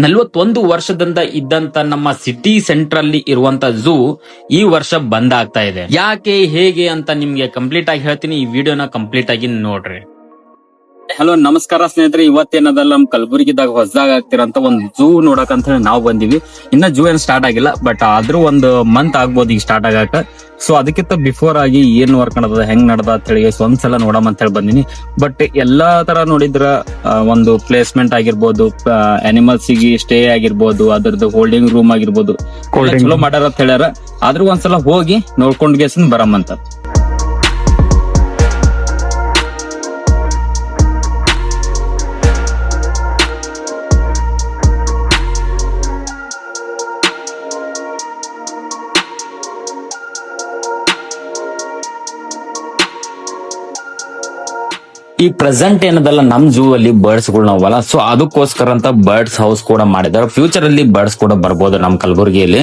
41 ವರ್ಷದಿಂದ ಇದ್ದಂತ ನಮ್ಮ ಸಿಟಿ ಸೆಂಟ್ರಲ್ಲಿ ಇರುವಂತ ಝೂ ಈ ವರ್ಷ ಬಂದ್ ಆಗ್ತಾ ಇದೆ. ಯಾಕೆ ಹೇಗೆ ಅಂತ ನಿಮ್ಗೆ ಕಂಪ್ಲೀಟ್ ಆಗಿ ಹೇಳ್ತೀನಿ, ಈ ವಿಡಿಯೋನ ಕಂಪ್ಲೀಟ್ ಆಗಿ ನೋಡ್ರಿ. ಹಲೋ ನಮಸ್ಕಾರ ಸ್ನೇಹಿತರೆ, ಇವತ್ತೇನದಲ್ಲ ನಮ್ ಕಲಬುರಗಿದಾಗ ಹೊಸದಾಗ ಆಗ್ತಿರಂತ ಒಂದು ಝೂ ನೋಡಕ್ ಅಂತ ಹೇಳಿ ನಾವು ಬಂದಿವಿ. ಇನ್ನ ಝೂ ಏನ್ ಸ್ಟಾರ್ಟ್ ಆಗಿಲ್ಲ, ಬಟ್ ಆದ್ರೂ ಒಂದು ಮಂತ್ ಆಗ್ಬೋದು ಈಗ ಸ್ಟಾರ್ಟ್ ಆಗಾಕ. ಸೊ ಅದಕ್ಕಿಂತ ಬಿಫೋರ್ ಆಗಿ ಏನ್ ವರ್ಕ್ ನಡದ ಹೆಂಗ್ ನಡ್ದ ಅಂತ ಹೇಳಿ ಒಂದ್ಸಲ ನೋಡಮ್ ಅಂತ ಹೇಳಿ ಬಂದಿನಿ. ಬಟ್ ಎಲ್ಲಾ ತರ ನೋಡಿದ್ರ ಒಂದು ಪ್ಲೇಸ್ಮೆಂಟ್ ಆಗಿರ್ಬೋದು, ಅನಿಮಲ್ಸ್ ಗೆ ಸ್ಟೇ ಆಗಿರ್ಬೋದು, ಅದ್ರದ್ದು ಹೋಲ್ಡಿಂಗ್ ರೂಮ್ ಆಗಿರ್ಬೋದು, ಚಲೋ ಮಾಡ್ಯಾರ ಅಂತ ಹೇಳ್ಯಾರ. ಆದ್ರೂ ಒಂದ್ಸಲ ಹೋಗಿ ನೋಡ್ಕೊಂಡ್ ಗೆಸನ್ ಬರಮ್ಮಂತ. ಈ ಪ್ರೆಸೆಂಟ್ ಏನದಲ್ಲ ನಮ್ ಝೂ ಅಲ್ಲಿ ಬರ್ಡ್ಸ್ ಗಳು ನಾವಲ್ಲ, ಸೊ ಅದಕ್ಕೋಸ್ಕರ ಅಂತ ಬರ್ಡ್ಸ್ ಹೌಸ್ ಕೂಡ ಮಾಡಿದಾರೆ. ಫ್ಯೂಚರ್ ಅಲ್ಲಿ ಬರ್ಡ್ಸ್ ಕೂಡ ಬರ್ಬೋದು ನಮ್ ಕಲಬುರಗಿಯಲ್ಲಿ.